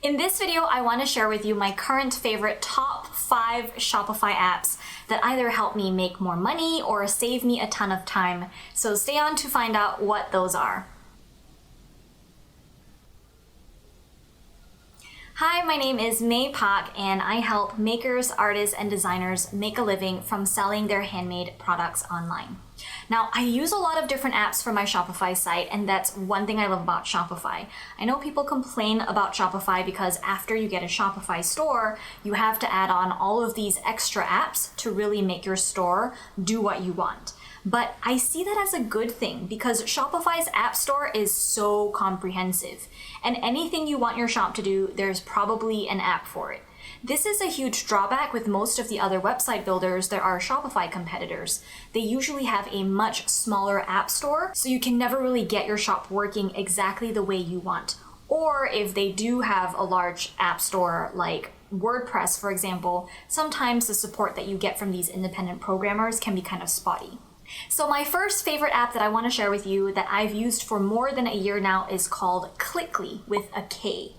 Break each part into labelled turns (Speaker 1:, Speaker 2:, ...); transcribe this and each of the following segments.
Speaker 1: In this video, I want to share with you my current favorite top 5 Shopify apps that either help me make more money or save me a ton of time. So stay on to find out what those are. Hi, my name is May Pak, and I help makers, artists, and designers make a living from selling their handmade products online. Now, I use a lot of different apps for my Shopify site, and that's one thing I love about Shopify. I know people complain about Shopify because after you get a Shopify store, you have to add on all of these extra apps to really make your store do what you want. But I see that as a good thing because Shopify's app store is so comprehensive. And anything you want your shop to do, there's probably an app for it. This is a huge drawback with most of the other website builders that are Shopify competitors. They usually have a much smaller app store, so you can never really get your shop working exactly the way you want. Or if they do have a large app store like WordPress, for example, sometimes the support that you get from these independent programmers can be kind of spotty. So my first favorite app that I want to share with you that I've used for more than a year now is called Clickly with a K.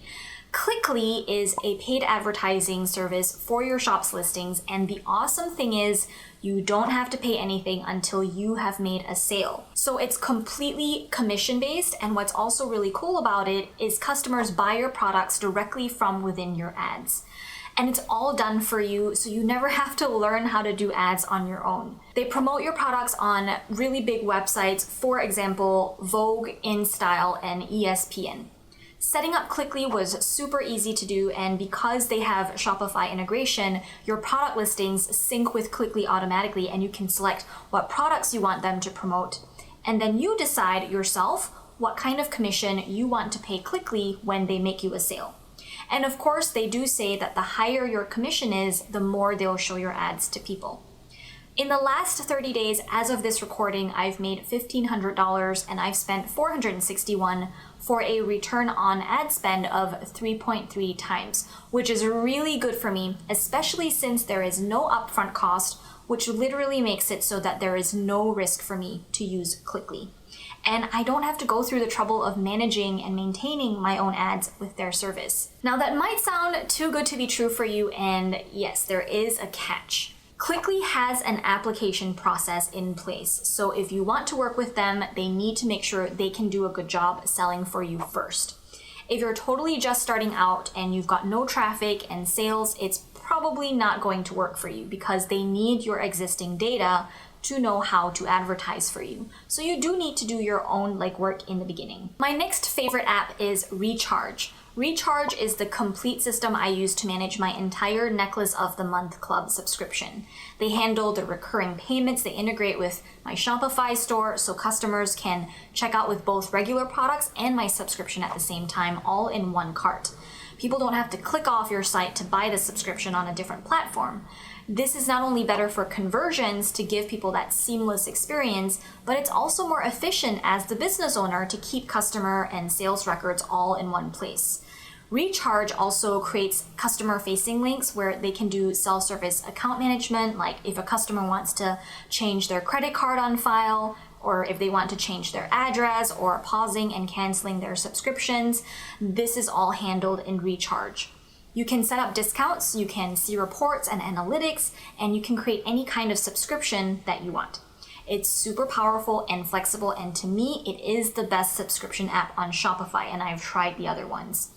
Speaker 1: Clickly is a paid advertising service for your shop's listings, and the awesome thing is you don't have to pay anything until you have made a sale. So it's completely commission-based, and what's also really cool about it is customers buy your products directly from within your ads. And it's all done for you, so you never have to learn how to do ads on your own. They promote your products on really big websites, for example, Vogue, InStyle, and ESPN. Setting up Clickly was super easy to do, and because they have Shopify integration, your product listings sync with Clickly automatically, and you can select what products you want them to promote. And then you decide yourself what kind of commission you want to pay Clickly when they make you a sale. And of course, they do say that the higher your commission is, the more they'll show your ads to people. In the last 30 days, as of this recording, I've made $1,500 and I've spent $461 for a return on ad spend of 3.3 times, which is really good for me, especially since there is no upfront cost, which literally makes it so that there is no risk for me to use Clickly. And I don't have to go through the trouble of managing and maintaining my own ads with their service. Now that might sound too good to be true for you, and yes, there is a catch. Clickly has an application process in place, so if you want to work with them, they need to make sure they can do a good job selling for you first. If you're totally just starting out and you've got no traffic and sales, it's probably not going to work for you because they need your existing data to know how to advertise for you. So you do need to do your own legwork in the beginning. My next favorite app is Recharge. Recharge is the complete system I use to manage my entire Necklace of the Month Club subscription. They handle the recurring payments, they integrate with my Shopify store so customers can check out with both regular products and my subscription at the same time, all in one cart. People don't have to click off your site to buy the subscription on a different platform. This is not only better for conversions to give people that seamless experience, but it's also more efficient as the business owner to keep customer and sales records all in one place. Recharge also creates customer-facing links where they can do self-service account management, like if a customer wants to change their credit card on file, or if they want to change their address, or pausing and canceling their subscriptions. This is all handled in Recharge. You can set up discounts, you can see reports and analytics, and you can create any kind of subscription that you want. It's super powerful and flexible, and to me, it is the best subscription app on Shopify, and I've tried the other ones.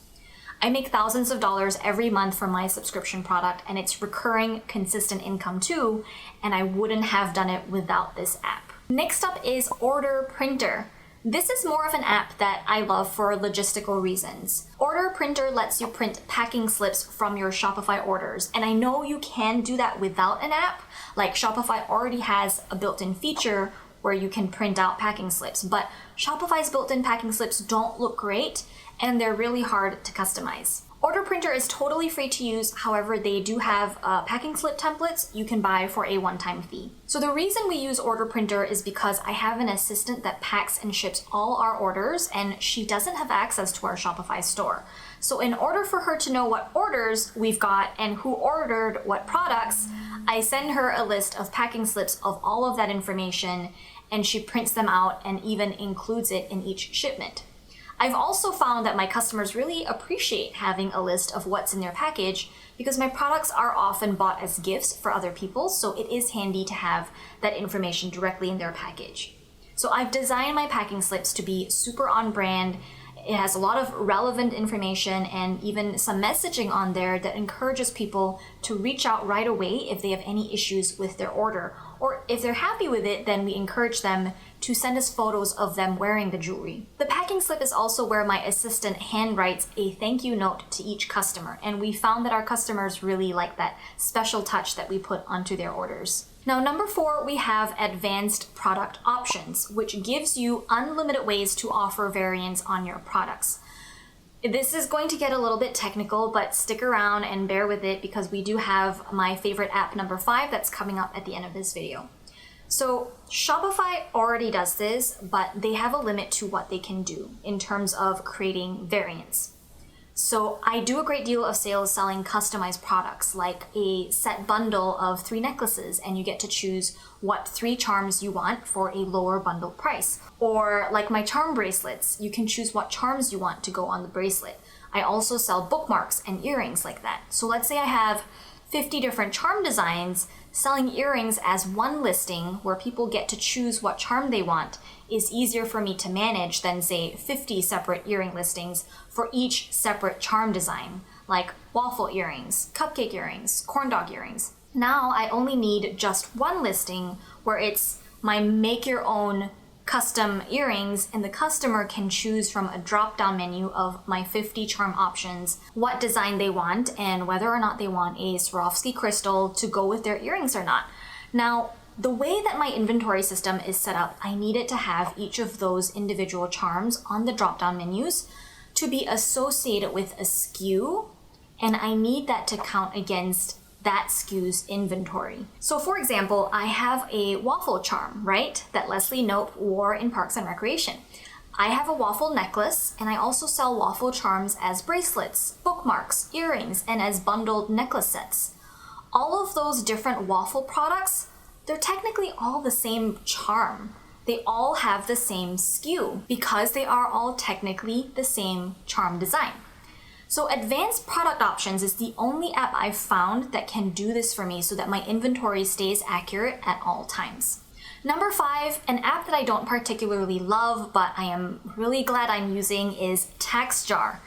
Speaker 1: I make thousands of dollars every month from my subscription product, and it's recurring, consistent income too, and I wouldn't have done it without this app. Next up is Order Printer. This is more of an app that I love for logistical reasons. Order Printer lets you print packing slips from your Shopify orders, and I know you can do that without an app. Like Shopify already has a built-in feature where you can print out packing slips, but Shopify's built-in packing slips don't look great, and they're really hard to customize. Order Printer is totally free to use, however, they do have packing slip templates you can buy for a one-time fee. So the reason we use Order Printer is because I have an assistant that packs and ships all our orders, and she doesn't have access to our Shopify store. So in order for her to know what orders we've got and who ordered what products, I send her a list of packing slips of all of that information, and she prints them out and even includes it in each shipment. I've also found that my customers really appreciate having a list of what's in their package because my products are often bought as gifts for other people, so it is handy to have that information directly in their package. So I've designed my packing slips to be super on brand. It has a lot of relevant information and even some messaging on there that encourages people to reach out right away if they have any issues with their order. Or if they're happy with it, then we encourage them to send us photos of them wearing the jewelry. The packing slip is also where my assistant handwrites a thank you note to each customer, and we found that our customers really like that special touch that we put onto their orders. Now, number 4, we have advanced product options, which gives you unlimited ways to offer variants on your products. This is going to get a little bit technical, but stick around and bear with it because we do have my favorite app number 5 that's coming up at the end of this video. So Shopify already does this, but they have a limit to what they can do in terms of creating variants. So I do a great deal of sales selling customized products like a set bundle of 3 necklaces and you get to choose what 3 charms you want for a lower bundle price. Or like my charm bracelets, you can choose what charms you want to go on the bracelet. I also sell bookmarks and earrings like that. So let's say I have 50 different charm designs. Selling earrings as one listing where people get to choose what charm they want is easier for me to manage than, say, 50 separate earring listings for each separate charm design, like waffle earrings, cupcake earrings, corn dog earrings. Now I only need just one listing where it's my make your own custom earrings, and the customer can choose from a drop-down menu of my 50 charm options what design they want and whether or not they want a Swarovski crystal to go with their earrings or not. Now, the way that my inventory system is set up, I need it to have each of those individual charms on the drop-down menus to be associated with a SKU, and I need that to count against that SKU's inventory. So for example, I have a waffle charm, right? That Leslie Knope wore in Parks and Recreation. I have a waffle necklace, and I also sell waffle charms as bracelets, bookmarks, earrings, and as bundled necklace sets. All of those different waffle products, they're technically all the same charm. They all have the same SKU because they are all technically the same charm design. So Advanced Product Options is the only app I've found that can do this for me so that my inventory stays accurate at all times. Number 5, an app that I don't particularly love, but I am really glad I'm using is TaxJar.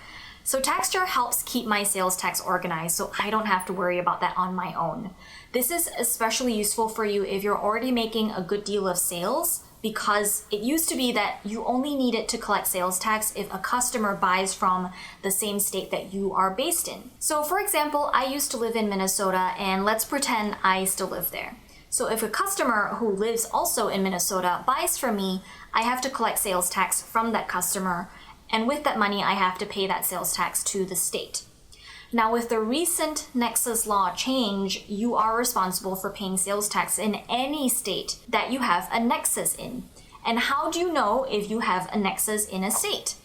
Speaker 1: So TaxJar helps keep my sales tax organized so I don't have to worry about that on my own. This is especially useful for you if you're already making a good deal of sales, because it used to be that you only needed to collect sales tax if a customer buys from the same state that you are based in. So for example, I used to live in Minnesota, and let's pretend I still live there. So if a customer who lives also in Minnesota buys from me, I have to collect sales tax from that customer, and with that money I have to pay that sales tax to the state. Now, with the recent Nexus law change, you are responsible for paying sales tax in any state that you have a nexus in. And how do you know if you have a nexus in a state?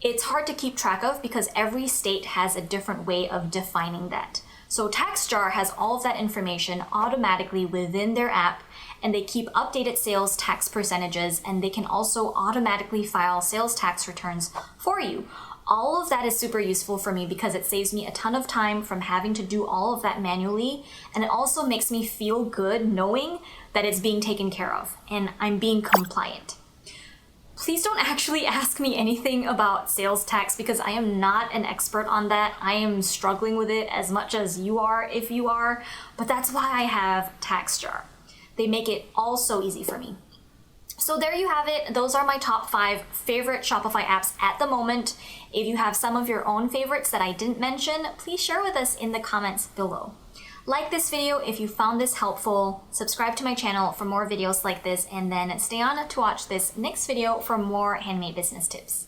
Speaker 1: It's hard to keep track of because every state has a different way of defining that. So TaxJar has all of that information automatically within their app, and they keep updated sales tax percentages, and they can also automatically file sales tax returns for you. All of that is super useful for me because it saves me a ton of time from having to do all of that manually, and it also makes me feel good knowing that it's being taken care of and I'm being compliant. Please don't actually ask me anything about sales tax because I am not an expert on that. I am struggling with it as much as you are if you are, but that's why I have TaxJar. They make it all so easy for me. So there you have it. Those are my top 5 favorite Shopify apps at the moment. If you have some of your own favorites that I didn't mention, please share with us in the comments below. Like this video if you found this helpful, subscribe to my channel for more videos like this, and then stay on to watch this next video for more handmade business tips.